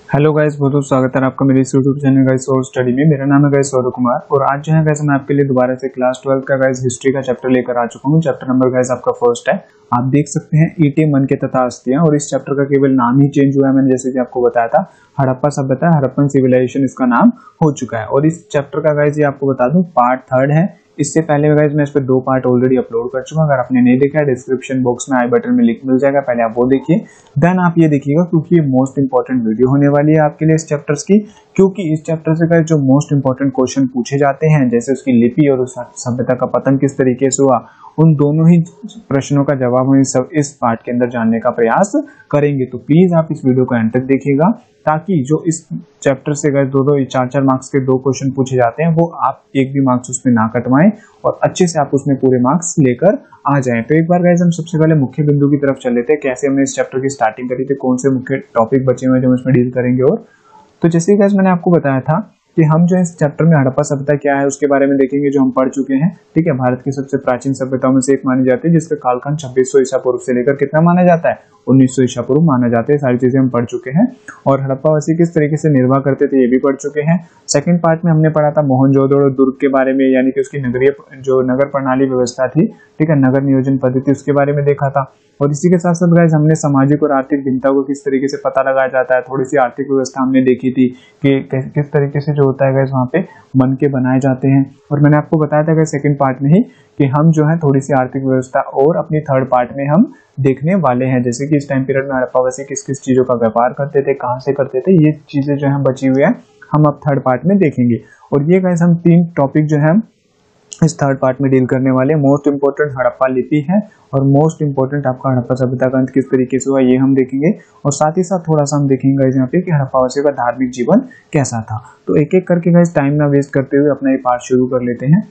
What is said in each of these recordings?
Hello guys, बहुत बहुत स्वागत है आपका मेरे इस यूट्यूब चैनल गाइस और स्टडी में। मेरा नाम है गाइस सौरभ कुमार और आज जो है गाइस मैं आपके लिए दोबारा से क्लास 12 का गाइस हिस्ट्री का चैप्टर लेकर आ चुका हूँ। चैप्टर नंबर गाइस आपका फर्स्ट है। आप देख सकते हैं ईंटें, मन के तथा अस्थियां, और इस चैप्टर का केवल नाम ही चेंज हुआ है। मैंने जैसे कि आपको बताया था हड़प्पा सभ्यता, हड़प्पन सिविलाइजेशन इसका नाम हो चुका है। और इस चैप्टर का गाइस ये आपको बता दूं पार्ट 3 है। इससे पहले गाइस मैं इस पे 2 पार्ट ऑलरेडी अपलोड कर चुका हूं। अगर आपने नहीं देखा है डिस्क्रिप्शन बॉक्स में आई बटन में लिंक मिल जाएगा, पहले आप वो देखिए, देन आप ये देखिएगा, क्योंकि ये मोस्ट इंपॉर्टेंट वीडियो होने वाली है आपके लिए इस चैप्टर्स की। क्योंकि इस चैप्टर से गाइस जो मोस्ट इंपॉर्टेंट क्वेश्चन पूछे जाते हैं, जैसे उसकी लिपि और उस सभ्यता का पतन किस तरीके से हुआ, उन दोनों ही प्रश्नों का जवाब हम इस पार्ट के अंदर जानने का प्रयास करेंगे। तो प्लीज आप इस वीडियो को एंड तक देखिएगा, ताकि जो इस चैप्टर से गए 2-2 4-4 मार्क्स के 2 क्वेश्चन पूछे जाते हैं, वो आप एक भी मार्क्स उसमें ना कटवाएं और अच्छे से आप उसमें पूरे मार्क्स लेकर आ जाएं। तो एक बार गाइस हम सबसे पहले मुख्य बिंदु की तरफ चले थे, कैसे हमने इस चैप्टर की स्टार्टिंग करी थी, कौन से मुख्य टॉपिक बचे हुए हैं जो हम इसमें डील करेंगे। और तो जैसे गाइस मैंने आपको बताया था कि हम जो इस चैप्टर में हड़प्पा सभ्यता क्या है उसके बारे में देखेंगे, जो हम पढ़ चुके हैं। ठीक है, भारत की सबसे प्राचीन सभ्यताओं में से एक मानी जाती है, जिसका कालखंड 2600 ईसा पूर्व से लेकर कितना माना जाता है, 1900 ईसा पूर्व माना जाता है। सारी चीजें हम पढ़ चुके हैं। और हड़प्पावासी किस तरीके से निर्वाह करते थे ये भी पढ़ चुके हैं। सेकंड पार्ट में हमने पढ़ा था मोहनजोदड़ो दुर्ग के बारे में, यानी कि उसकी नगरीय जो नगर प्रणाली व्यवस्था थी, ठीक है, नगर नियोजन पद्धति, उसके बारे में देखा था। और इसी के साथ साथ गाइस हमने सामाजिक और आर्थिक भिन्नता को किस तरीके से पता लगाया जाता है, थोड़ी सी आर्थिक व्यवस्था हमने देखी थी कि किस तरीके से जो होता है गाइस वहाँ पे मन के बनाए जाते हैं। और मैंने आपको बताया था गाइस सेकंड पार्ट में ही कि हम जो है थोड़ी सी आर्थिक व्यवस्था और अपनी थर्ड पार्ट में हम देखने वाले हैं, जैसे कि इस टाइम पीरियड में हड़प्पावासी किस किस चीजों का व्यापार करते थे, कहाँ से करते थे, ये चीजें जो है बची हुई है हम अब थर्ड पार्ट में देखेंगे। और ये गाइस हम 3 टॉपिक जो है इस थर्ड पार्ट में डील करने वाले। मोस्ट इंपोर्टेंट हड़प्पा लिपि है और मोस्ट इंपोर्टेंट आपका हड़प्पा सभ्यता का अंत किस तरीके से हुआ ये हम देखेंगे। और साथ ही साथ थोड़ा सा हम देखेंगे यहाँ पे कि हड़प्पावासियों का धार्मिक जीवन कैसा था। तो एक एक करके गाइस टाइम ना वेस्ट करते हुए अपना ये पार्ट शुरू कर लेते हैं।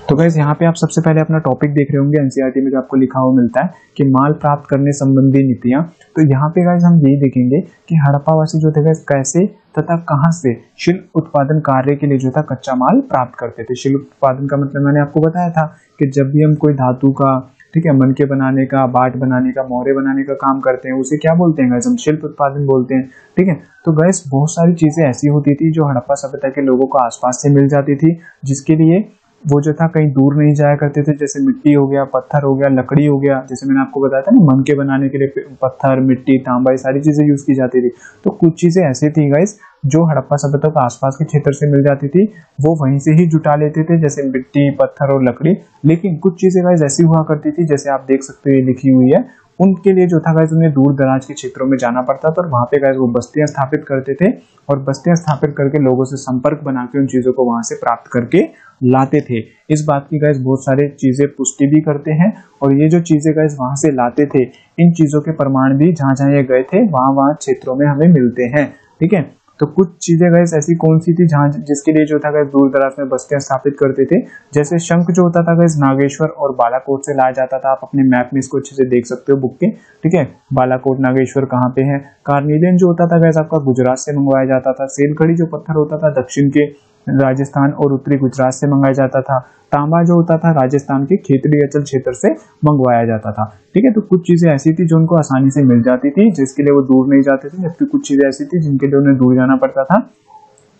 तो गाइस यहाँ पे आप सबसे पहले अपना टॉपिक देख रहे होंगे, एनसीईआरटी में जो आपको लिखा हुआ मिलता है कि माल प्राप्त करने संबंधी नीतियां। तो यहाँ पे गाइस हम यही देखेंगे कि हड़प्पावासी जो थे गाइस कैसे तथा कहां से शिल्प उत्पादन कार्य के लिए जो था कच्चा माल प्राप्त करते थे। शिल्प उत्पादन का मतलब मैंने आपको बताया था कि जब भी हम कोई धातु का, ठीक है, मनके बनाने का, बाट बनाने का, मोहरे बनाने का काम करते हैं, उसे क्या बोलते हैं गाइस, हम शिल्प उत्पादन बोलते हैं। ठीक है, तो गाइस बहुत सारी चीजें ऐसी होती थी जो हड़प्पा सभ्यता के लोगों को आसपास से मिल जाती थी, जिसके लिए वो जो था कहीं दूर नहीं जाया करते थे। जैसे मिट्टी हो गया, पत्थर हो गया, लकड़ी हो गया, जैसे मैंने आपको बताया था ना, मनके बनाने के लिए पत्थर, मिट्टी, तांबा, ये सारी चीजें यूज की जाती थी। तो कुछ चीजें ऐसी थी गाइस जो हड़प्पा सभ्यता के आसपास के क्षेत्र से मिल जाती थी, वो वहीं से ही जुटा लेते थे, जैसे मिट्टी, पत्थर और लकड़ी। लेकिन कुछ चीजें गाइस ऐसी हुआ करती थी, जैसे आप देख सकते हो लिखी हुई है, उनके लिए जो था गाइस उन्हें दूर दराज के क्षेत्रों में जाना पड़ता था और वहां पे गाइस वो बस्तियां स्थापित करते थे और बस्तियां स्थापित करके लोगों से संपर्क बना के उन चीजों को वहां से प्राप्त करके लाते थे। इस बात की गाइस बहुत सारे चीजें पुष्टि भी करते हैं। और ये जो चीजें गाइस वहां से लाते थे, इन चीजों के प्रमाण भी जहां जहां ये गए थे वहां वहां क्षेत्रों में हमें मिलते हैं। ठीक है, तो कुछ चीजें गाइस ऐसी कौन सी थी जहां जिसके लिए जो था गाइस दूर दराज में बस्तियां स्थापित करते थे। जैसे शंख जो होता था गाइस नागेश्वर और बालाकोट से लाया जाता था। आप अपने मैप में इसको अच्छे से देख सकते हो बुक के, ठीक है, बालाकोट नागेश्वर कहाँ पे है। कार्निलियन जो होता था गाइस आपका गुजरात से मंगवाया जाता था। सेलखड़ी जो पत्थर होता था दक्षिण के राजस्थान और उत्तरी गुजरात से मंगाया जाता था। तांबा जो होता था राजस्थान के खेतड़ी अचल क्षेत्र से मंगवाया जाता था। ठीक है, तो कुछ चीजें ऐसी थी जो उनको आसानी से मिल जाती थी, जिसके लिए वो दूर नहीं जाते थे, जबकि कुछ चीजें ऐसी थी जिनके लिए उन्हें दूर जाना पड़ता था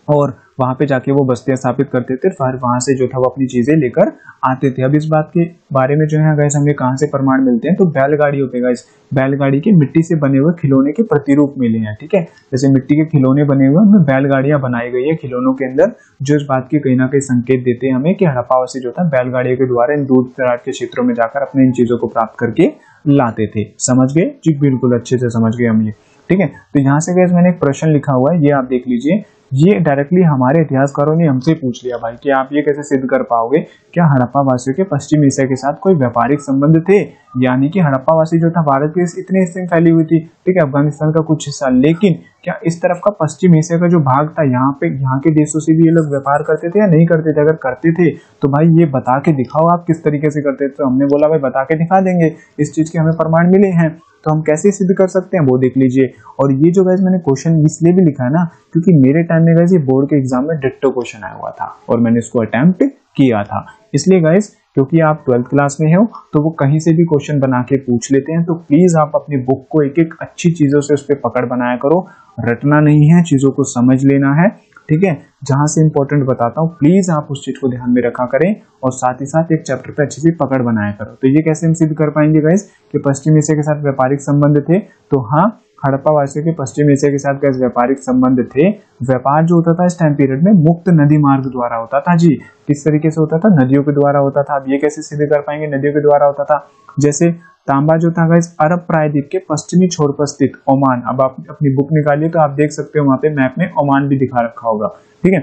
और वहां पे जाके वो बस्तियां स्थापित करते थे, फिर वहां से जो था वो अपनी चीजें लेकर आते थे। अब इस बात के बारे में जो है गाइस हमें कहां से प्रमाण मिलते हैं, तो बैलगाड़ी होते हैं गाइस। बैलगाड़ी के मिट्टी से बने हुए खिलौने के प्रतिरूप मिले हैं। ठीक है, जैसे मिट्टी के खिलौने बने हुए उनमें बैलगाड़ियां बनाई गई है खिलौनों के अंदर, जो इस बात की कहीं ना कहीं संकेत देते हैं हमें कि हड़प्पावासी जो था बैलगाड़ियों के द्वारा इन दूर दराज के क्षेत्रों में जाकर अपने इन चीजों को प्राप्त करके लाते थे। समझ गए जी, बिल्कुल अच्छे से समझ गए हम ये। ठीक है, तो यहाँ से गाइस मैंने एक प्रश्न लिखा हुआ है, ये आप देख लीजिए। ये डायरेक्टली हमारे इतिहासकारों ने हमसे पूछ लिया भाई कि आप ये कैसे सिद्ध कर पाओगे, क्या हड़प्पा वासियों के पश्चिम एशिया के साथ कोई व्यापारिक संबंध थे। यानी कि हड़प्पा वासी जो था भारत के इतने हिस्से में फैली हुई थी, ठीक है, अफगानिस्तान का कुछ हिस्सा, लेकिन क्या इस तरफ का पश्चिम एशिया का जो भाग था यहाँ पे, यहाँ के देशों से भी ये लोग व्यापार करते थे या नहीं करते थे। अगर करते थे तो भाई ये बता के दिखाओ आप किस तरीके से करते थे। तो हमने बोला भाई बता के दिखा देंगे, इस चीज के हमें प्रमाण मिले हैं, तो हम कैसे सिद्ध कर सकते हैं वो देख लीजिए। और ये जो गाइस मैंने क्वेश्चन इसलिए भी लिखा है ना, क्योंकि मेरे टाइम में गाइस ये बोर्ड के एग्जाम में डिट्टो क्वेश्चन आया हुआ था और मैंने इसको अटेम्प्ट किया था। इसलिए गाइस क्योंकि आप 12th क्लास में हो तो वो कहीं से भी क्वेश्चन बना के पूछ लेते हैं। तो प्लीज आप अपनी बुक को एक एक अच्छी चीजों से उस पर पकड़ बनाया करो, रटना नहीं है, चीजों को समझ लेना है, ठीक है। जहां से इंपॉर्टेंट बताता हूँ प्लीज आप उस चीज को ध्यान में रखा करें और साथ ही साथ एक चैप्टर पे अच्छी सी पकड़ बनाया करो। तो ये कैसे हम सिद्ध कर पाएंगे गाइस कि पश्चिम एशिया के साथ व्यापारिक संबंध थे? तो हाँ, हड़प्पा वासियों के पश्चिम एशिया के साथ कैसे व्यापारिक संबंध थे। व्यापार जो होता था इस टाइम पीरियड में मुक्त नदी मार्ग द्वारा होता था जी। किस तरीके से होता था? नदियों के द्वारा होता था। अब ये कैसे सिद्ध कर पाएंगे नदियों के द्वारा होता था? जैसे तांबा जो था गाइस अरब प्रायद्वीप के पश्चिमी छोर पर स्थित ओमान, अब आप अपनी बुक निकालिए तो आप देख सकते हो वहां पे मैप में ओमान भी दिखा रखा होगा, ठीक है।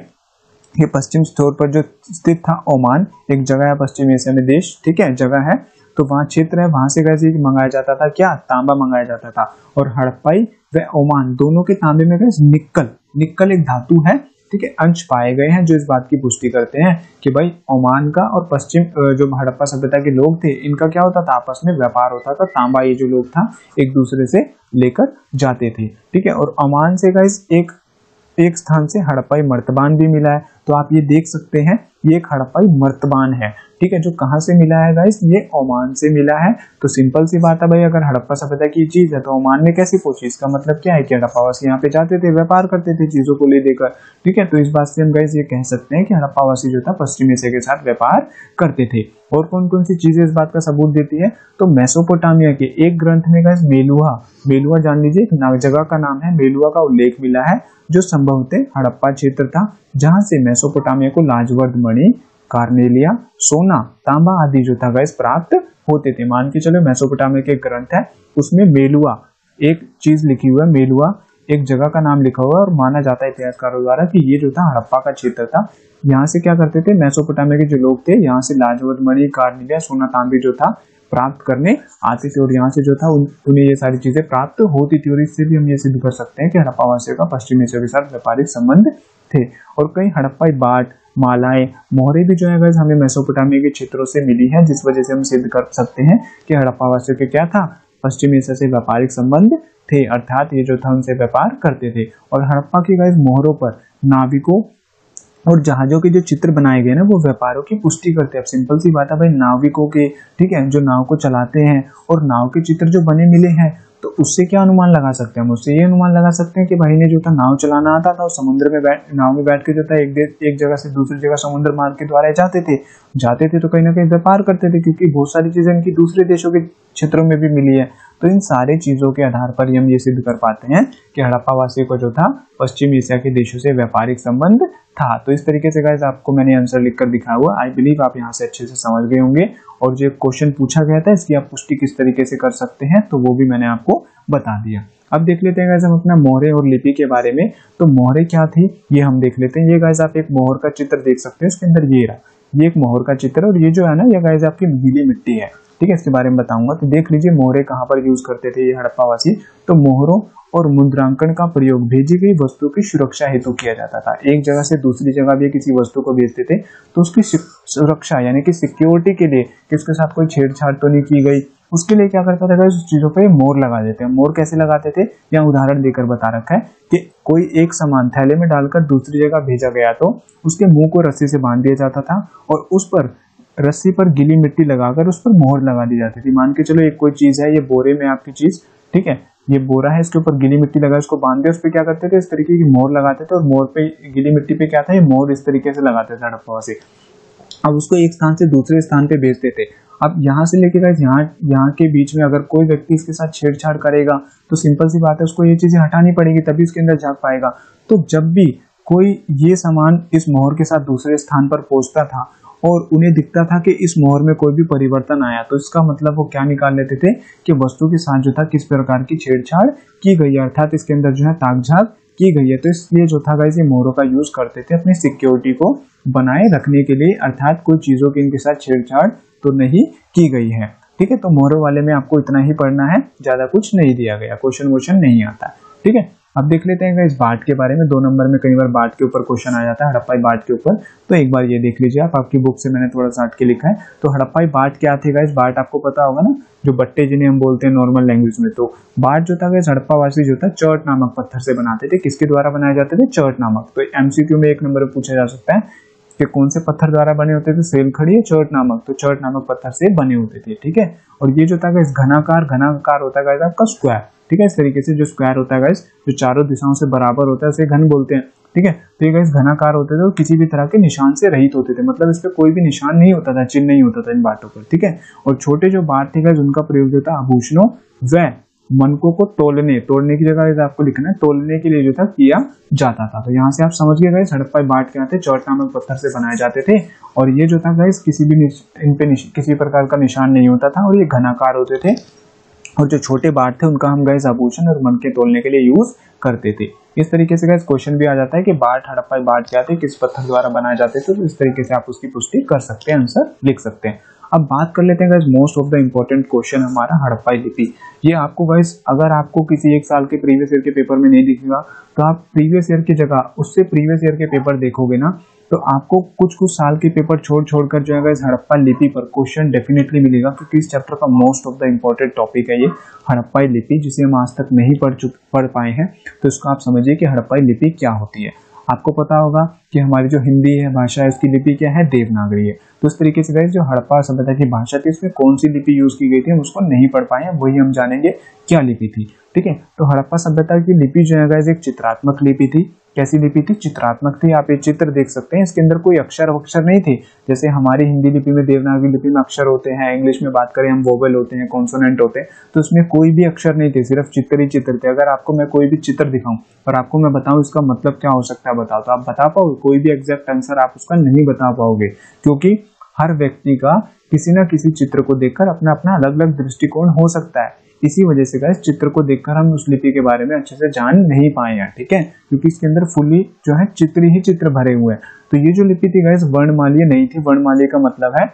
ये पश्चिम छोर पर जो स्थित था ओमान, एक जगह है पश्चिम एशिया में देश, ठीक है, जगह है, तो वहां क्षेत्र है, वहां से गाइस मंगाया जाता था क्या? तांबा मंगाया जाता था। और हड़प्पाई व ओमान दोनों के तांबे में गाइस निक्कल एक धातु है, ठीक है, अंश पाए गए हैं जो इस बात की पुष्टि करते हैं कि भाई ओमान का और पश्चिम जो हड़प्पा सभ्यता के लोग थे इनका क्या होता था? आपस में व्यापार होता था। तांबा ये जो लोग था एक दूसरे से लेकर जाते थे, ठीक है। और ओमान से गाइस एक स्थान से हड़प्पाई मर्तबान भी मिला है, तो आप ये देख सकते हैं ये एक हड़प्पाई मर्तबान है, ठीक है, जो कहां से मिला है गाइस? ये ओमान से मिला है। तो सिंपल सी बात है भाई, अगर हड़प्पा सभ्यता की चीज है तो ओमान में कैसे पहुंची? इसका मतलब क्या है कि हड़प्पावासी यहाँ पे जाते थे, व्यापार करते थे चीजों को ले देकर, ठीक है। तो इस बात से हम गाइस ये कह सकते हैं कि हड़प्पावासी जो था पश्चिम एशिया के साथ व्यापार करते थे। और कौन कौन सी चीजें इस बात का सबूत देती है? तो मेसोपोटामिया के एक ग्रंथ में गाइस मेलुआ जान लीजिए, एक जगह का नाम है, मेलुआ का उल्लेख मिला है जो संभवतः हड़प्पा क्षेत्र था, जहां से मेसोपोटामिया को लाजवर्द मणि, कार्नेलिया, सोना, तांबा आदि जो था गाइस प्राप्त होते थे। मान के चलो मेसोपोटामिया के ग्रंथ है उसमें मेलुआ एक चीज लिखी हुई है, मेलुआ एक जगह का नाम लिखा हुआ है और माना जाता है इतिहासकारों द्वारा कि ये जो था हड़प्पा का क्षेत्र था। यहाँ से क्या करते थे? मेसोपोटामिया के जो लोग थे यहाँ से लाजवर्द मणि, कार्नेलिया, सोना, तांबे जो था प्राप्त करने आते थे और यहाँ से जो था उन्हें ये सारी चीजें प्राप्त होती थी। और इससे भी हम ये सिद्ध कर सकते हैं कि हड़प्पावासियों का पश्चिम एशिया के साथ व्यापारिक संबंध थे। और कई हड़प्पाई बाट, मालाएं, मोहरे भी जो है गाइस हमें मेसोपोटामिया के क्षेत्रों से मिली है, जिस वजह से हम सिद्ध कर सकते हैं कि हड़प्पावासियों के क्या था? पश्चिम एशिया से व्यापारिक संबंध थे, अर्थात ये जो था उनसे व्यापार करते थे। और हड़प्पा की गाइस मोहरों पर नाविकों और जहाजों के जो चित्र बनाए गए ना वो व्यापारों की पुष्टि करते हैं। अब सिंपल सी बात है भाई, नाविकों के, ठीक है, जो नाव को चलाते हैं और नाव के चित्र जो बने मिले हैं, तो उससे क्या अनुमान लगा सकते हैं? हम उससे ये अनुमान लगा सकते हैं कि भाई ने जो था नाव चलाना आता था और समुद्र में नाव में बैठ के जो था एक जगह से दूसरी जगह समुद्र मार्ग के द्वारा जाते थे तो कहीं ना कहीं व्यापार करते थे, क्योंकि बहुत सारी चीजें इनकी दूसरे देशों के क्षेत्रों में भी मिली है। तो इन सारे चीजों के आधार पर हम ये सिद्ध कर पाते हैं कि हड़प्पावासियों को जो था पश्चिम एशिया के देशों से व्यापारिक संबंध था। तो इस तरीके से गाइस आपको मैंने आंसर लिखकर दिखाया हुआ, आई बिलीव आप यहाँ से अच्छे से समझ गए होंगे। और जो क्वेश्चन पूछा गया था इसकी आप पुष्टि किस तरीके से कर सकते हैं तो वो भी मैंने आपको बता दिया। अब देख लेते हैं गाइस हम अपना मोहरे और लिपि के बारे में। तो मोहरे क्या थी ये हम देख लेते हैं। ये गाइस आप एक मोहर का चित्र देख सकते हैं, इसके अंदर ये रहा, ये एक मोहर का चित्र और ये जो है ना ये गाइस आपकी गीली मिट्टी है, ठीक है, इसके बारे में बताऊंगा। तो देख लीजिए मोहरे कहाँ पर यूज करते थे ये हड़प्पावासी। तो मोहरों और मुद्रांकन का प्रयोग भेजी गई वस्तु की सुरक्षा हेतु किया जाता था। एक जगह से दूसरी जगह भी किसी वस्तु को भेजते थे तो उसकी सुरक्षा यानी कि सिक्योरिटी के लिए कि उसके साथ कोई छेड़छाड़ तो नहीं की गई, उसके लिए क्या करता था उस चीजों पे मोहर लगा देते हैं। मोहर कैसे लगाते थे या उदाहरण देकर बता रखा है कि कोई एक सामान थैले में डालकर दूसरी जगह भेजा गया तो उसके मुंह को रस्सी से बांध दिया जाता था और उस पर रस्सी पर गीली मिट्टी लगाकर उस पर मोहर लगा दी जाती थी। मान के चलो एक कोई चीज है, ये बोरे में आपकी चीज, ठीक है, ये बोरा है, इसके ऊपर गीली मिट्टी लगा, इसको बांध दिया, उस पर क्या करते थे इस तरीके की मोहर लगाते थे और मोहर पे गीली मिट्टी पे क्या था ये मोहर इस तरीके से लगाते थे हड़प्पावासी। अब उसको एक स्थान से दूसरे स्थान पे भेजते थे। अब यहाँ से लेके गाइस यहाँ के बीच में अगर कोई व्यक्ति इसके साथ छेड़छाड़ करेगा तो सिंपल सी बात है उसको ये चीजें हटानी पड़ेगी तभी उसके अंदर झांक पाएगा। तो जब भी कोई ये सामान इस मोहर के साथ दूसरे स्थान पर पहुंचता था और उन्हें दिखता था कि इस मोहर में कोई भी परिवर्तन आया तो इसका मतलब वो क्या निकाल लेते थे कि वस्तु के साथ जो था किस प्रकार की छेड़छाड़ की गई है, अर्थात इसके अंदर जो है ताक-झाक की गई है। तो इसलिए जो था गाइस ये मोहरों का यूज करते थे अपनी सिक्योरिटी को बनाए रखने के लिए, अर्थात कोई चीजों की इनके साथ छेड़छाड़ तो नहीं की गई है, ठीक है। तो मोहरों वाले में आपको इतना ही पढ़ना है, ज्यादा कुछ नहीं दिया गया, क्वेश्चन नहीं आता, ठीक है। अब देख लेते हैं इस बाट के बारे में। 2 नंबर में कई बार बाट के ऊपर क्वेश्चन आ जाता है, हड़प्पाई बाट के ऊपर। तो एक बार ये देख लीजिए आप, आपकी बुक से मैंने थोड़ा सा हट के लिखा है। तो हड़प्पाई बाट क्या थे गाइस? बाट आपको पता होगा ना, जो बट्टे जिन्हें हम बोलते हैं नॉर्मल लैंग्वेज में। तो बाट जो था गाइस हड़प्पावासी जो था चर्ट नामक पत्थर से बनाते थे। किसके द्वारा बनाए जाते थे? चर्ट नामक। तो एमसीक्यू में 1 नंबर में पूछा जा सकता है कि कौन से पत्थर द्वारा बने होते थे, सेलखड़ी या चर्ट नामक, तो चर्ट नामक पत्थर से बने होते थे। ठीक है, और ये जो था गाइस घनाकार, घनाकार होता है आपका स्क्वायर। ठीक है, इस तरीके से जो स्क्वायर होता है गाइस, जो चारों दिशाओं से बराबर होता है उसे घन बोलते हैं। ठीक है, तो ये गाइस घनाकार होते थे और किसी भी तरह के निशान से रहित होते थे, मतलब इस पे कोई भी निशान नहीं होता था, चिन्ह नहीं होता था इन बाटों पर। ठीक है, और छोटे जो बाट थे गाइस उनका प्रयोग जो था आभूषणों व मनकों को तोड़ने की जगह आपको लिखना है तोलने के लिए जो था किया जाता था। तो यहाँ से आप समझ गए गाइस हड़प्पा बाट क्या थे, चौट नामक पत्थर से बनाए जाते थे और ये जो था गाइस इन पे किसी प्रकार का निशान नहीं होता था और ये घनाकार होते थे और जो छोटे बाट थे उनका हम गाइस आभूषण और मनके तोलने के लिए यूज करते थे। इस तरीके से गाइस क्वेश्चन भी आ जाता है कि बाट, हड़प्पा बाट क्या थे, किस पत्थर द्वारा बनाए जाते थे, तो इस तरीके से आप उसकी पुष्टि कर सकते हैं, आंसर लिख सकते हैं। अब बात कर लेते हैं guys most of the important question हमारा हड़प्पा लिपि। ये आपको गाइस अगर आपको किसी एक साल के प्रीवियस ईयर के पेपर में नहीं दिखेगा तो आप प्रीवियस ईयर की जगह उससे प्रीवियस ईयर के पेपर देखोगे ना तो आपको कुछ साल के पेपर छोड़कर जो है गाइस हड़प्पा लिपि पर क्वेश्चन डेफिनेटली मिलेगा, क्योंकि इस चैप्टर का most of the important topic है ये हड़प्पा लिपि, जिसे हम आज तक नहीं पढ़ पाए हैं। तो इसको आप समझिए कि हड़प्पा लिपि क्या होती है। आपको पता होगा कि हमारी जो हिंदी है भाषा है उसकी लिपि क्या है, देवनागरी है। तो इस तरीके से गाइस जो हड़प्पा सभ्यता की भाषा थी उसमें कौन सी लिपि यूज की गई थी हम उसको नहीं पढ़ पाए हैं, वही हम जानेंगे क्या लिपि थी। ठीक है, तो हड़प्पा सभ्यता की लिपि जो है गाइस एक चित्रात्मक लिपि थी। कैसी लिपि थी, चित्रात्मक थी। आप ये चित्र देख सकते हैं, इसके अंदर कोई अक्षर नहीं थे, जैसे हमारी हिंदी लिपि में देवनागरी लिपि में अक्षर होते हैं, इंग्लिश में बात करें हम वोवेल होते हैं, कॉन्सोनेंट होते हैं, तो इसमें कोई भी अक्षर नहीं थे, सिर्फ चित्र ही चित्र थे। अगर आपको मैं कोई भी चित्र दिखाऊं और आपको मैं बताऊं इसका मतलब क्या हो सकता है बताओ, तो आप बता पाओगे? कोई भी एग्जैक्ट आंसर आप उसका नहीं बता पाओगे, क्योंकि हर व्यक्ति का किसी न किसी चित्र को देखकर अपना अपना अलग अलग दृष्टिकोण हो सकता है। इसी वजह से गाइस चित्र को देखकर हम उस लिपि के बारे में अच्छे से जान नहीं पाए हैं। ठीक है, क्योंकि इसके अंदर फुल्ली जो है चित्र ही चित्र भरे हुए हैं। तो ये जो लिपि थी गाइस वर्णमालीय नहीं थी। वर्णमालीय का मतलब है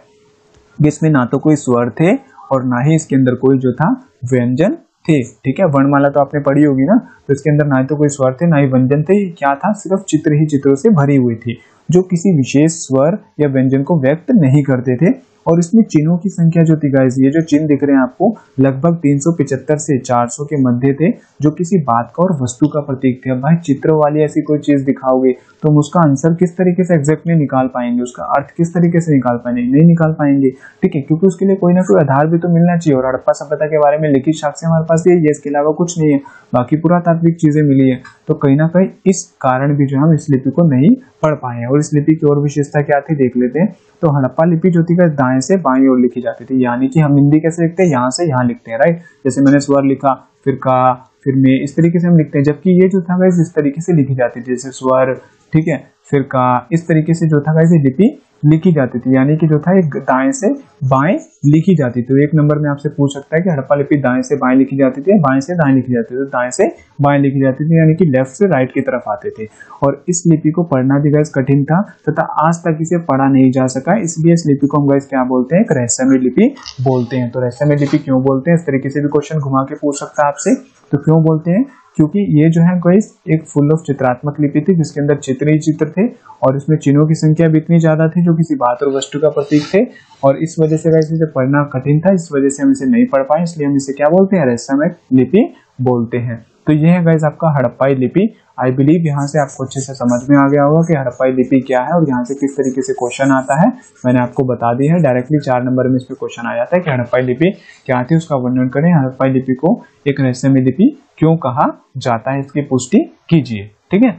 कि इसमें ना तो कोई स्वर थे और ना ही इसके अंदर कोई जो था व्यंजन थे। ठीक है, वर्णमाला तो आपने पढ़ी होगी ना, तो इसके अंदर ना तो कोई स्वर थे ना ही व्यंजन थे। क्या था, सिर्फ चित्र ही चित्रों से भरी हुई थी जो किसी विशेष स्वर या व्यंजन को व्यक्त नहीं करते थे। और इसमें चिन्हों की संख्या जो थी गाइस, ये जो चिन्ह दिख रहे हैं आपको लगभग 375 से 400 के मध्य थे, जो किसी बात का और वस्तु का प्रतीक थे। अब भाई चित्र वाली ऐसी कोई चीज दिखाओगे तो हम उसका आंसर किस तरीके से एग्जैक्टली निकाल पाएंगे, उसका अर्थ किस तरीके से निकाल पाएंगे? नहीं निकाल पाएंगे। ठीक है, क्योंकि उसके लिए कोई ना कोई आधार भी तो मिलना चाहिए, और हड़प्पा सभ्यता के बारे में लिखित साक्ष्य हमारे पास यही है, इसके अलावा कुछ नहीं है। बाकी पुरातात्विक चीजें मिली है, तो कहीं ना कहीं इस कारण भी जो हम इस लिपि को नहीं पढ़ पाए हैं। और इस लिपि की और विशेषता क्या थी देख लेते हैं। तो हड़प्पा लिपि जो थी दाएं से बाईं ओर लिखी जाती थी, यानी कि हम हिंदी कैसे लिखते हैं, यहाँ से यहाँ लिखते हैं, राइट। जैसे मैंने स्वर लिखा, फिर का, फिर में, इस तरीके से हम लिखते हैं। जबकि ये जो था गाइस इस तरीके से लिखी जाती थी, जैसे स्वर, ठीक है, फिर का, इस तरीके से जो था गाइस ये लिपि लिखी जाती थी, यानी कि जो था एक दाएं से बाएं लिखी जाती थी। तो एक नंबर में आपसे पूछ सकता है कि हड़प्पा लिपि दाएं से बाएं लिखी जाती थी, बाएं से दाएं लिखी जाती थी। तो दाएं से बाएं लिखी जाती थी, यानी कि लेफ्ट से राइट की तरफ आते थे। और इस लिपि को पढ़ना भी गाइस कठिन था तथा आज तक इसे पढ़ा नहीं जा सका, इसलिए इस लिपि को हम गाइस क्या बोलते हैं, एक रहस्यमय लिपि बोलते हैं। तो रहस्यमय लिपि क्यों बोलते हैं, इस तरीके से भी क्वेश्चन घुमा के पूछ सकता है आपसे। तो क्यों बोलते हैं, क्योंकि ये जो है गाइस एक फुल ऑफ चित्रात्मक लिपि थी, जिसके अंदर चित्र ही चित्र थे और इसमें चिन्हों की संख्या भी इतनी ज्यादा थी जो किसी बात और वस्तु का प्रतीक थे। और इस वजह से गाइस इसे पढ़ना कठिन था, इस वजह से हम इसे नहीं पढ़ पाए, इसलिए हम इसे क्या बोलते हैं, रहस्यमय लिपि बोलते हैं। तो ये है गाइस आपका हड़प्पाई लिपि। आई बिलीव यहाँ से आपको अच्छे से समझ में आ गया होगा कि हड़प्पाई लिपि क्या है और यहाँ से किस तरीके से क्वेश्चन आता है। मैंने आपको बता दी है, डायरेक्टली 4 नंबर में इस पे क्वेश्चन आ जाता है कि हड़प्पाई लिपि क्या थी, उसका वर्णन करें। हड़प्पाई लिपि को एक रहस्यमय लिपि क्यों कहा जाता है, इसकी पुष्टि कीजिए। ठीक है,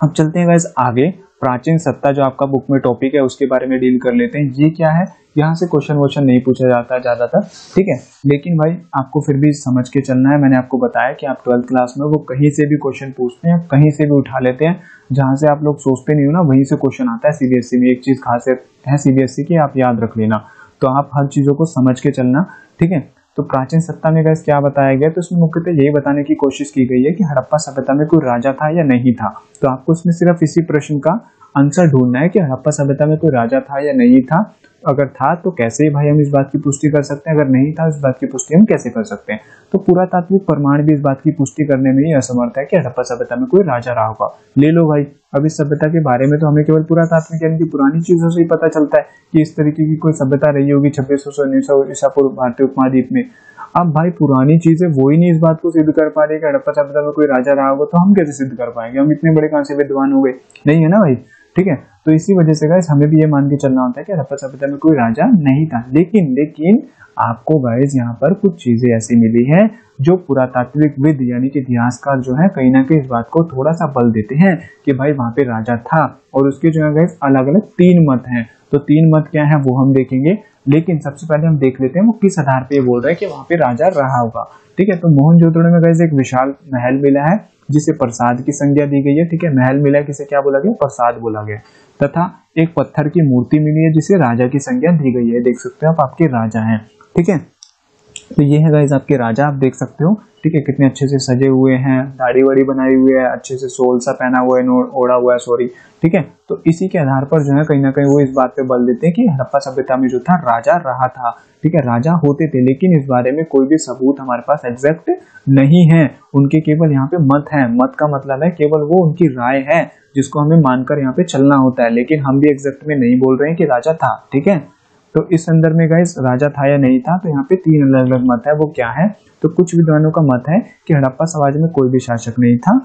अब चलते हैं गाइस आगे। प्राचीन सत्ता जो आपका बुक में टॉपिक है उसके बारे में डील कर लेते हैं। ये क्या है, यहाँ से क्वेश्चन नहीं पूछा जाता है ज्यादातर, ठीक है, लेकिन भाई आपको फिर भी समझ के चलना है। मैंने आपको बताया कि आप 12th क्लास में वो कहीं से भी क्वेश्चन पूछते हैं, कहीं से भी उठा लेते हैं, जहां से आप लोग सोचते नहीं हो ना वहीं से क्वेश्चन आता है। सीबीएसई में एक चीज खासियत है सीबीएसई की, आप याद रख लेना, तो आप हर चीजों को समझ के चलना। ठीक है, तो प्राचीन सत्ता में गाइस क्या बताया गया, तो इसमें मुख्यतः यही बताने की कोशिश की गई है कि हड़प्पा सभ्यता में कोई राजा था या नहीं था। तो आपको इसमें सिर्फ इसी प्रश्न का आंसर ढूंढना है कि हड़प्पा सभ्यता में कोई राजा था या नहीं था। अगर था तो कैसे भाई हम इस बात की पुष्टि कर सकते हैं, अगर नहीं था इस बात की पुष्टि हम कैसे कर सकते हैं। तो पुरातात्विक प्रमाण भी इस बात की पुष्टि करने में ही असमर्थ है कि हड़प्पा सभ्यता में कोई राजा रहा होगा। ले लो भाई, अब इस सभ्यता के बारे में तो हमें केवल पुरातात्विक यानी कि पुरानी चीजों से ही पता चलता है कि इस तरीके की कोई सभ्यता रही होगी 2600 ईसा पूर्व भारतीय उपमहाद्वीप में। अब भाई पुरानी चीजें वो ही नहीं इस बात को सिद्ध कर पा रही कि हड़प्पा सभ्यता में कोई राजा रहा होगा, तो हम कैसे सिद्ध कर पाएंगे, हम इतने बड़े कहां से विद्वान हो गए, नहीं है ना भाई। ठीक है। तो इसी वजह से गाइस हमें भी ये मान के चलना होता है कि हड़प्पा सभ्यता में कोई राजा नहीं था। लेकिन आपको गाइस यहाँ पर कुछ चीजें ऐसी मिली है जो पुरातात्विक विद यानी कि इतिहासकार जो है कहीं ना कहीं इस बात को थोड़ा सा बल देते हैं कि भाई वहां पे राजा था। और उसके जो है गाइस अलग अलग 3 मत हैं। तो 3 मत क्या है वो हम देखेंगे, लेकिन सबसे पहले हम देख लेते हैं वो किस आधार पे बोल रहे हैं कि वहां पे राजा रहा होगा। ठीक है, तो मोहनजोदड़ो में गाइस एक विशाल महल मिला है जिसे प्रसाद की संज्ञा दी गई है। ठीक है, महल मिला है किसे क्या बोला गया, प्रसाद बोला गया। तथा एक पत्थर की मूर्ति मिली है जिसे राजा की संज्ञा दी गई है। देख सकते हो आप आपके राजा हैं। ठीक है, तो ये है गाइस आपके राजा, आप देख सकते हो। ठीक है, कितने अच्छे से सजे हुए हैं, दाढ़ी वाड़ी बनाई हुई है, अच्छे से सोल सा पहना हुआ है, ओढ़ा हुआ है सॉरी। ठीक है, तो इसी के आधार पर जो है कहीं ना कहीं वो इस बात पे बल देते हैं कि हड़प्पा सभ्यता में जो था राजा रहा था। ठीक है, राजा होते थे, लेकिन इस बारे में कोई भी सबूत हमारे पास एग्जैक्ट नहीं है। उनके केवल यहाँ पे मत है। मत का मतलब है केवल वो उनकी राय है जिसको हमें मानकर यहाँ पे चलना होता है, लेकिन हम भी एग्जैक्ट में नहीं बोल रहे हैं कि राजा था। ठीक है, तो इस संदर्भ में गाइस राजा था या नहीं था, तो यहाँ पे 3 अलग अलग मत है। वो क्या है, तो कुछ विद्वानों का मत है कि हड़प्पा समाज में कोई भी शासक नहीं था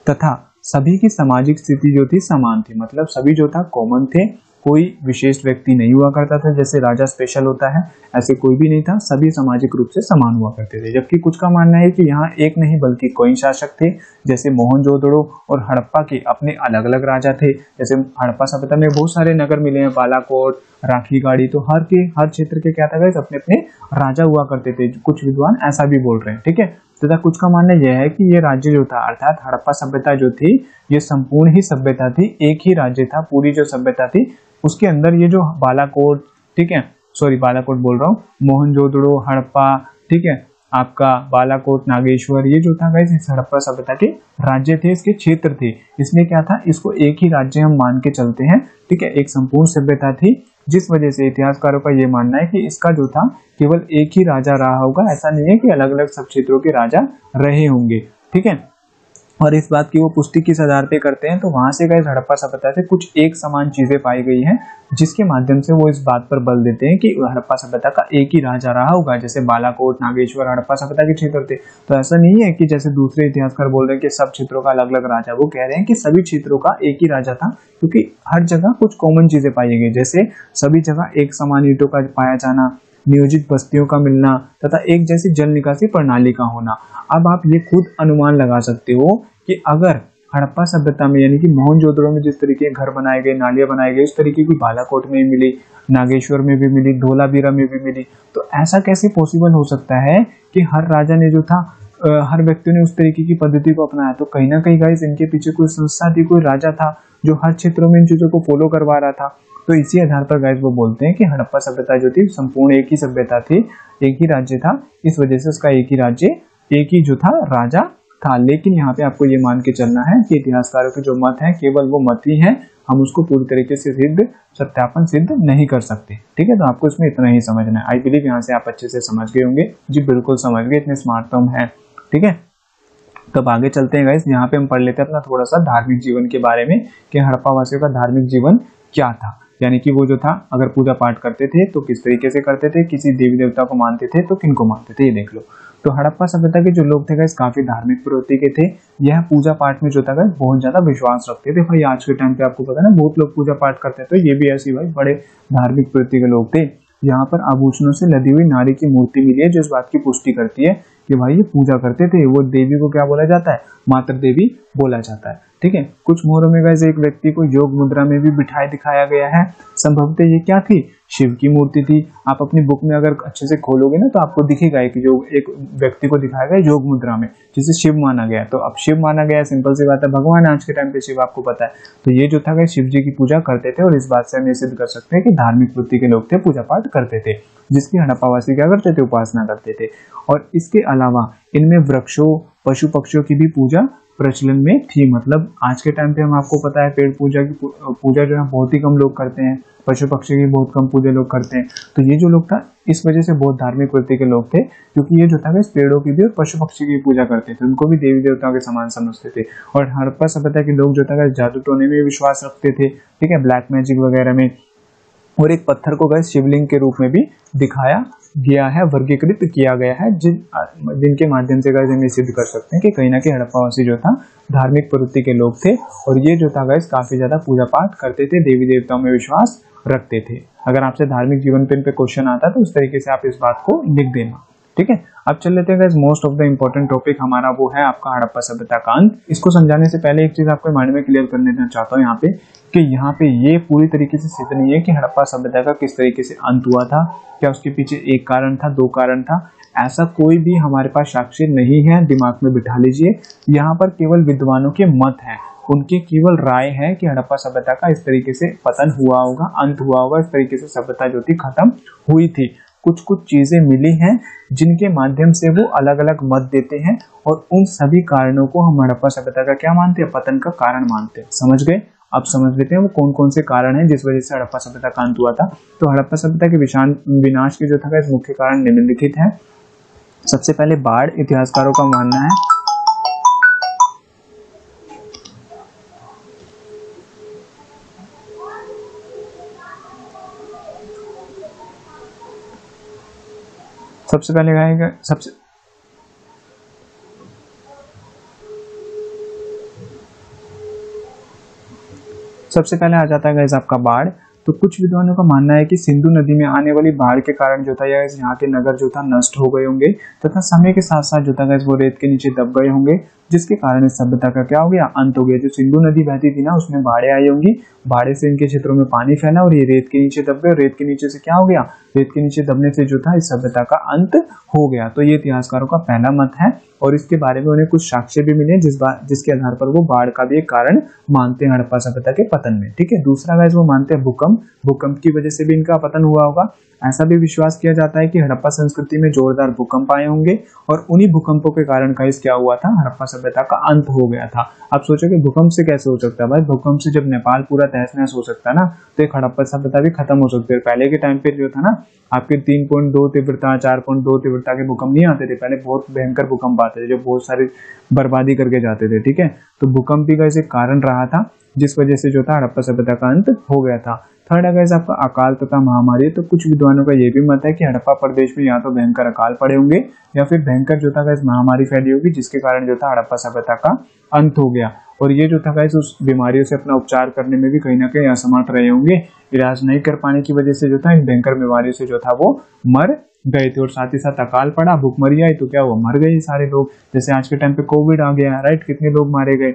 तथा सभी की सामाजिक स्थिति जो थी समान थी। मतलब सभी जो था कॉमन थे, कोई विशेष व्यक्ति नहीं हुआ करता था जैसे राजा स्पेशल होता है, ऐसे कोई भी नहीं था, सभी सामाजिक रूप से समान हुआ करते थे। जबकि कुछ का मानना है कि यहाँ एक नहीं बल्कि कई शासक थे, जैसे मोहनजोदड़ो और हड़प्पा के अपने अलग अलग राजा थे। जैसे हड़प्पा सभ्यता में बहुत सारे नगर मिले हैं, बालाकोट, राखीगढ़ी, तो हर क्षेत्र के क्या था गाइस अपने अपने राजा हुआ करते थे। कुछ विद्वान ऐसा भी बोल रहे हैं। ठीक है, तथा कुछ का मानना यह है कि ये राज्य जो था अर्थात हड़प्पा सभ्यता जो थी ये संपूर्ण ही सभ्यता थी, एक ही राज्य था। पूरी जो सभ्यता थी उसके अंदर ये जो बालाकोट, ठीक है सॉरी बालाकोट बोल रहा हूँ, मोहनजोदड़ो, हड़प्पा, ठीक है आपका बालाकोट, नागेश्वर, ये जो था गाइस इस हड़प्पा सभ्यता के राज्य थे, इसके क्षेत्र थे। इसलिए क्या था, इसको एक ही राज्य हम मान के चलते हैं। ठीक है, एक संपूर्ण सभ्यता थी, जिस वजह से इतिहासकारों का ये मानना है कि इसका जो था केवल एक ही राजा रहा होगा। ऐसा नहीं है कि अलग अलग सब क्षेत्रों के राजा रहे होंगे। ठीक है, और इस बात की वो पुष्टि किस आधार पे करते हैं, तो वहां से गाइस हड़प्पा सभ्यता से कुछ एक समान चीजें पाई गई हैं जिसके माध्यम से वो इस बात पर बल देते हैं कि हड़प्पा सभ्यता का एक ही राजा रहा होगा। जैसे बालाकोट, नागेश्वर हड़प्पा सभ्यता के क्षेत्र थे। तो ऐसा नहीं है कि जैसे दूसरे इतिहासकार बोल रहे हैं कि सब क्षेत्रों का अलग अलग राजा, वो कह रहे हैं कि सभी क्षेत्रों का एक ही राजा था, क्योंकि हर जगह कुछ कॉमन चीजें पाई गई, जैसे सभी जगह एक समान ईंटों का पाया जाना, नियोजित बस्तियों का मिलना तथा एक जैसी जल निकासी प्रणाली का होना। अब आप ये खुद अनुमान लगा सकते हो कि अगर हड़प्पा सभ्यता में यानी कि मोहनजोदड़ो में जिस तरीके के घर बनाए गए, नालियां बनाई गई, उस तरीके की बालाकोट में मिली, नागेश्वर में भी मिली, धोलावीरा में भी मिली, तो ऐसा कैसे पॉसिबल हो सकता है कि हर राजा ने जो था हर व्यक्ति ने उस तरीके की पद्धति को अपनाया। तो कहीं ना कहीं गाइस इनके पीछे कोई संस्था थी, कोई राजा था जो हर क्षेत्रों में इन चीजों को फॉलो करवा रहा था। तो इसी आधार पर गाइस वो बोलते हैं कि हड़प्पा सभ्यता जो थी संपूर्ण एक ही सभ्यता थी, एक ही राज्य था, इस वजह से उसका एक ही राज्य, एक ही जो था राजा था। लेकिन यहाँ पे आपको ये मान के चलना है कि इतिहासकारों के जो मत है केवल वो मत ही है, हम उसको पूरी तरीके से सत्यापन सिद्ध नहीं कर सकते। ठीक है, तो आपको इसमें इतना ही समझना है। आई बिलीव यहाँ से आप अच्छे से समझ गए होंगे। जी बिल्कुल समझ गए, इतने स्मार्ट तो हम हैं। ठीक है, तब आगे चलते हैं गाइस। यहाँ पे हम पढ़ लेते हैं अपना थोड़ा सा धार्मिक जीवन के बारे में कि हड़प्पा वासियों का धार्मिक जीवन क्या था। यानी कि वो जो था अगर पूजा पाठ करते थे तो किस तरीके से करते थे, किसी देवी देवता को मानते थे तो किनको मानते थे, ये देख लो। तो हड़प्पा सभ्यता के जो लोग थे गाइस काफी धार्मिक प्रवृत्ति के थे। यह पूजा पाठ में जो था गाइस बहुत ज्यादा विश्वास रखते थे। भाई आज के टाइम पे आपको पता है ना बहुत लोग पूजा पाठ करते हैं, तो ये भी ऐसी भाई बड़े धार्मिक प्रवृत्ति के लोग थे। यहाँ पर आभूषणों से लदी हुई नारी की मूर्ति मिली है जो इस बात की पुष्टि करती है कि भाई ये पूजा करते थे। वो देवी को क्या बोला जाता है, मातृ देवी बोला जाता है। ठीक है, कुछ मोहरों में गाइस एक व्यक्ति को योग मुद्रा में भी बिठाए दिखाया गया है। संभवतः ये क्या थी, शिव की मूर्ति थी। आप अपनी बुक में अगर अच्छे से खोलोगे ना तो आपको दिखेगा एक व्यक्ति को दिखाया गया योग मुद्रा में जिसे शिव माना गया। तो अब शिव माना गया, सिंपल सी बात है, भगवान आज के टाइम पे शिव आपको पता है। तो ये जो था गाइस शिव जी की पूजा करते थे और इस बात से हम ये सिद्ध कर सकते हैं कि धार्मिक वृत्ति के लोग थे, पूजा पाठ करते थे, जिसकी हड़प्पावासी क्या करते थे, उपासना करते थे। और इसके अलावा इनमें वृक्षों, पशु पक्षियों की भी पूजा प्रचलन में थी। मतलब आज के टाइम पे हम आपको पता है पेड़ पूजा की पूजा जो है बहुत ही कम लोग करते हैं, पशु पक्षी की बहुत कम पूजा लोग करते हैं। तो ये जो लोग था इस वजह से बहुत धार्मिक वृत्ति के लोग थे, क्योंकि ये जो था इस पेड़ों की भी और पशु पक्षी की पूजा करते थे, उनको भी देवी देवताओं के समान समझते थे। और हड़प्पा सभ्यता के लोग जो था जादू टोने में विश्वास रखते थे। ठीक है, ब्लैक मैजिक वगैरह में, और एक पत्थर को गाइस शिवलिंग के रूप में भी दिखाया गया है, वर्गीकृत किया गया है, जिनके माध्यम से गाइस हम ये सिद्ध कर सकते हैं कि कहीं ना कहीं हड़प्पावासी जो था धार्मिक प्रवृत्ति के लोग थे और ये जो था गाइस काफी ज्यादा पूजा पाठ करते थे, देवी देवताओं में विश्वास रखते थे। अगर आपसे धार्मिक जीवन पे क्वेश्चन आता तो उस तरीके से आप इस बात को लिख देना, ठीक है। अब चल लेते हैं guys most of the important topic हमारा वो है आपका हड़प्पा सभ्यता का अंत। इसको समझाने से पहले एक चीज आपके माइंड में क्लियर कर लेना चाहता हूँ यहाँ पे कि यहाँ पे ये पूरी तरीके से सिद्ध नहीं है कि हड़प्पा सभ्यता का किस तरीके से अंत हुआ था, क्या उसके पीछे एक कारण था, दो कारण था, ऐसा कोई भी हमारे पास साक्ष्य नहीं है, दिमाग में बिठा लीजिए। यहाँ पर केवल विद्वानों के मत है, उनकी केवल राय है कि हड़प्पा सभ्यता का इस तरीके से पतन हुआ होगा, अंत हुआ होगा, इस तरीके से सभ्यता जो थी खत्म हुई थी। कुछ कुछ चीजें मिली हैं जिनके माध्यम से वो अलग अलग मत देते हैं और उन सभी कारणों को हम हड़प्पा सभ्यता का क्या मानते हैं, पतन का कारण मानते हैं। समझ गए? अब समझ लेते हैं वो कौन कौन से कारण हैं जिस वजह से हड़प्पा सभ्यता का अंत हुआ था। तो हड़प्पा सभ्यता के विनाश के जो था इस मुख्य कारण निम्नलिखित है। सबसे पहले बाढ़, इतिहासकारों का मानना है सबसे पहले आएगा सबसे पहले आ जाता है गाइस आपका बाढ़। तो कुछ विद्वानों का मानना है कि सिंधु नदी में आने वाली बाढ़ के कारण जो था यहाँ के नगर जो था नष्ट हो गए होंगे तथा समय के साथ साथ जो था गाइस वो रेत के नीचे दब गए होंगे, जिसके कारण इस सभ्यता का क्या हो गया, अंत हो गया। जो सिंधु नदी बहती थी ना उसमें बाढ़ें आई होंगी, बाढ़े से इनके क्षेत्रों में पानी फैला और ये रेत के नीचे दब गए और रेत के नीचे से क्या हो गया, रेत के नीचे दबने से जो था इस सभ्यता का अंत हो गया। तो ये इतिहासकारों का पहला मत है और इसके बारे में उन्हें कुछ साक्ष्य भी मिले जिसके आधार पर वो बाढ़ का भी एक कारण मानते हैं हड़प्पा सभ्यता के पतन में, ठीक है। दूसरा गाइस वो मानते हैं भूकंप की वजह से भी इनका पतन हुआ होगा। ऐसा भी विश्वास किया जाता है कि हड़प्पा संस्कृति में जोरदार भूकंप आए होंगे और उन्हीं भूकंपों के कारण गाइस क्या हुआ था, हड़प्पा सभ्यता का अंत हो गया था। आप सोचो कि भूकंप से कैसे हो सकता है भाई, भूकंप से जब नेपाल पूरा तहस नहस हो सकता है ना, तो एक हड़प्पा सभ्यता भी खत्म हो सकती है। पहले के टाइम पे जो था ना आपके 3.2 तीव्रता 4.2 तीव्रता के भूकंप नहीं आते थे, पहले बहुत भयंकर भूकंप आते थे जो बहुत सारी बर्बादी करके जाते थे, ठीक है। तो भूकंप भी गाइस एक कारण रहा था जिस वजह से जो था हड़प्पा सभ्यता का अंत हो गया था। थर्ड है गाइस आपका अकाल तथा महामारी। तो कुछ विद्वानों का ये भी मत है कि हड़प्पा प्रदेश में या तो भयंकर अकाल पड़े होंगे या फिर भयंकर जो था गाइस महामारी फैली होगी, जिसके कारण जो था हड़प्पा सभ्यता का अंत हो गया। और ये जो था गाइस उस बीमारियों से अपना उपचार करने में भी कहीं ना कहीं असमर्थ रहे होंगे, इलाज नहीं कर पाने की वजह से जो था इन भयंकर बीमारियों से जो था वो मर गए थे। और साथ ही साथ अकाल पड़ा, भूखमरी आई तो क्या हुआ, मर गए सारे लोग। जैसे आज के टाइम पे कोविड आ गया, राइट, कितने लोग मारे गए,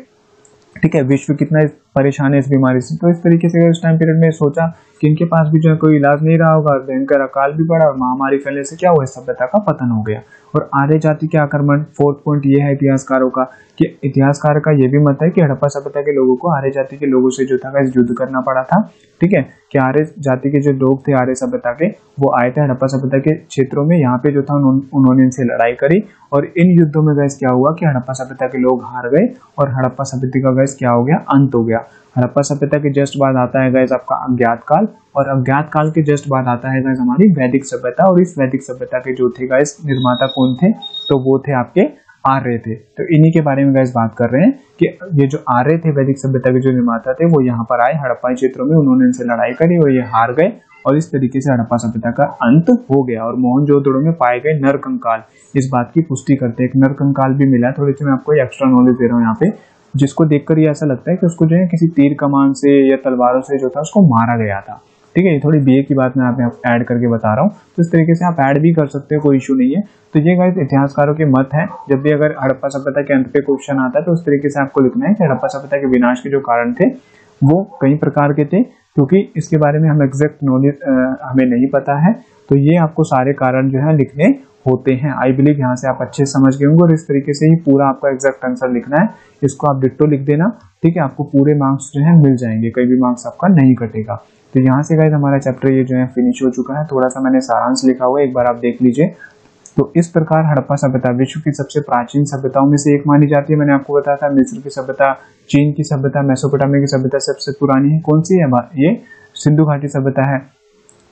ठीक है। विश्व कितना परेशान है इस बीमारी से। तो इस तरीके से उस टाइम पीरियड में सोचा कि इनके पास भी जो है कोई इलाज नहीं रहा होगा, भयंकर अकाल भी पड़ा और महामारी फैलने से क्या हुआ, सभ्यता का पतन हो गया। और आर्य जाति के आक्रमण, फोर्थ पॉइंट ये है इतिहासकारों का कि इतिहासकार का ये भी मत है कि हड़प्पा सभ्यता के लोगों को आर्य जाति के लोगों से जो था युद्ध करना पड़ा था, ठीक है। कि आर्य जाति के जो लोग थे आर्य सभ्यता के, वो आए थे हड़प्पा सभ्यता के क्षेत्रों में, यहाँ पे जो था उन्होंने इनसे लड़ाई करी और इन युद्धों में गैस क्या हुआ कि हड़प्पा सभ्यता के लोग हार गए और हड़प्पा सभ्यता का गैस क्या हो गया, अंत हो गया। हड़प्पा सभ्यता के जस्ट बाद आता है गैस आपका अज्ञात काल और अज्ञात काल के जस्ट बाद आता है गैस हमारी वैदिक सभ्यता। और इस वैदिक सभ्यता के जो थे गैस निर्माता कौन थे, तो वो थे आपके आर्य थे। तो इन्हीं के बारे में गैस बात कर रहे हैं कि ये जो आर्य थे वैदिक सभ्यता के जो निर्माता थे वो यहाँ पर आए हड़प्पा क्षेत्रों में, उन्होंने इनसे लड़ाई करी और ये हार गए और इस तरीके से हड़प्पा सभ्यता का अंत हो गया। और मोहनजोदड़ो में पाए गए नरकंकाल इस बात की पुष्टि करते हैं। एक नरकंकाल भी मिला है, थोड़ी सी मैं आपको एक्स्ट्रा नॉलेज दे रहा हूँ यहाँ पे, जिसको देखकर ये ऐसा लगता है कि उसको जो है किसी तीर कमान से या तलवारों से जो था उसको मारा गया था, ठीक है। ये थोड़ी बीए की बात मैं आप ऐड करके बता रहा हूँ, तो इस तरीके से आप ऐड भी कर सकते हो, कोई इशू नहीं है। तो ये गाइस इतिहासकारों के मत है। जब भी अगर हड़प्पा सभ्यता के अंत पे क्वेश्चन आता है तो उस तरीके से आपको लिखना है कि हड़प्पा सभ्यता के विनाश के जो कारण थे वो कई प्रकार के थे, क्योंकि इसके बारे में हम एग्जैक्ट नॉलेज हमें नहीं पता है, तो ये आपको सारे कारण जो है लिखने होते हैं। आई बिलीव यहाँ से आप अच्छे समझ गए होंगे और इस तरीके से ही पूरा आपका एग्जैक्ट आंसर लिखना है। इसको आप डिट्टो लिख देना, ठीक है, आपको पूरे मार्क्स जो है मिल जाएंगे, कोई भी मार्क्स आपका नहीं कटेगा। तो यहाँ से गाइस हमारा चैप्टर ये जो है फिनिश हो चुका है। थोड़ा सा मैंने सारांश लिखा हुआ है, एक बार आप देख लीजिए। तो इस प्रकार हड़प्पा सभ्यता विश्व की सबसे प्राचीन सभ्यताओं में से एक मानी जाती है। मैंने आपको बताया था मिस्र की सभ्यता, चीन की सभ्यता, मेसोपोटामिया की सभ्यता सबसे पुरानी है। कौन सी है? ये सिंधु घाटी सभ्यता है।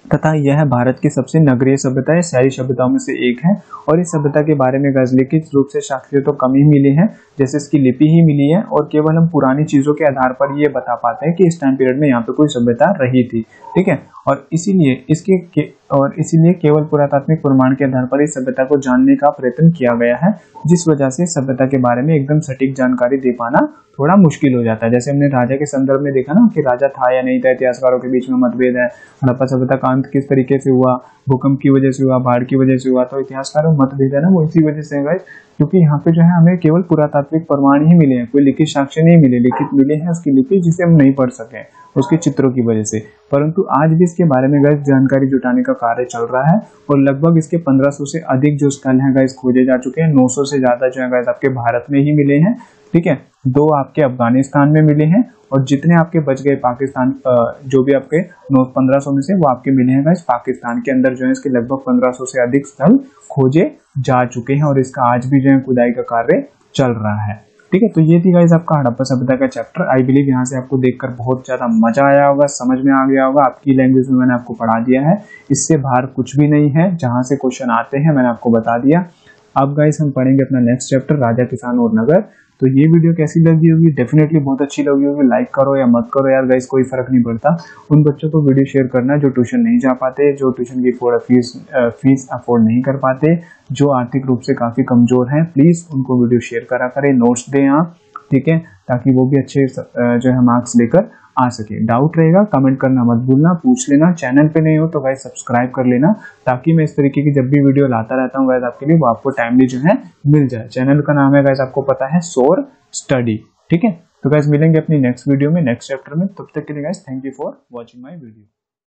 तथा यह भारत की सबसे नगरीय सभ्यता है, शहरी सभ्यताओं में से एक है। और इस सभ्यता के बारे में गाइस लिखित रूप से साक्ष्य तो कम ही मिले हैं, जैसे इसकी लिपि ही मिली है और केवल हम पुरानी चीजों के आधार पर ये बता पाते हैं कि इस टाइम पीरियड में यहाँ पे कोई सभ्यता रही थी, ठीक है। और इसीलिए केवल पुरातात्विक प्रमाण के आधार पर इस सभ्यता को जानने का प्रयत्न किया गया है, जिस वजह से सभ्यता के बारे में एकदम सटीक जानकारी दे पाना थोड़ा मुश्किल हो जाता है। जैसे हमने राजा के संदर्भ में देखा ना कि राजा था या नहीं था, इतिहासकारों के बीच में मतभेद है। हड़प्पा सभ्यता का अंत किस तरीके से हुआ, भूकंप की वजह से हुआ, बाढ़ की वजह से हुआ, तो इतिहासकारों में मतभेद है ना, वो इसी वजह से है क्योंकि यहाँ पे जो है हमें केवल पुरातात्विक प्रमाण ही मिले हैं, कोई लिखित साक्ष्य नहीं मिले। लिखित मिले हैं उसकी लिपि जिसे हम नहीं पढ़ सके उसके चित्रों की वजह से, परंतु आज भी इसके बारे में गाइस जानकारी जुटाने का कार्य चल रहा है और लगभग इसके 1500 से अधिक जो स्थल हैं गाइस खोजे जा चुके हैं। 900 से ज्यादा जो है गाइस आपके भारत में ही मिले हैं, ठीक है। 2 आपके अफगानिस्तान में मिले हैं और जितने आपके बच गए पाकिस्तान, जो भी आपके 1500 में से वो आपके मिले हैं गाइस पाकिस्तान के अंदर जो है इसके लगभग 1500 से अधिक स्थल खोजे जा चुके हैं और इसका आज भी जो है खुदाई का कार्य चल रहा है, ठीक है। तो ये थी गाइस आपका हड़प्पा सभ्यता का चैप्टर। आई बिलीव यहाँ से आपको देखकर बहुत ज्यादा मजा आया होगा, समझ में आ गया होगा, आपकी लैंग्वेज में मैंने आपको पढ़ा दिया है। इससे बाहर कुछ भी नहीं है, जहां से क्वेश्चन आते हैं मैंने आपको बता दिया। अब गाइस हम पढ़ेंगे अपना नेक्स्ट चैप्टर राजा, किसान और नगर। तो ये वीडियो कैसी लगी होगी, डेफिनेटली बहुत अच्छी लगी होगी। लाइक करो या मत करो यार गाइस, कोई फर्क नहीं पड़ता। उन बच्चों को वीडियो शेयर करना जो ट्यूशन नहीं जा पाते, जो ट्यूशन की फीस अफोर्ड नहीं कर पाते, जो आर्थिक रूप से काफी कमजोर हैं, प्लीज उनको वीडियो शेयर करा करें, नोट्स दें आप, ठीक है, ताकि वो भी अच्छे जो है मार्क्स लेकर आ सके। डाउट रहेगा कमेंट करना मत भूलना, पूछ लेना। चैनल पे नहीं हो तो गाइस सब्सक्राइब कर लेना, ताकि मैं इस तरीके की जब भी वीडियो लाता रहता हूँ गाइस आपके लिए वो आपको टाइमली जो है मिल जाए। चैनल का नाम है गाइस आपको पता है सोर स्टडी, ठीक है। तो गाइस मिलेंगे अपनी नेक्स्ट वीडियो में, नेक्स्ट चैप्टर में। तब तक के लिए guys thank you for watching my video.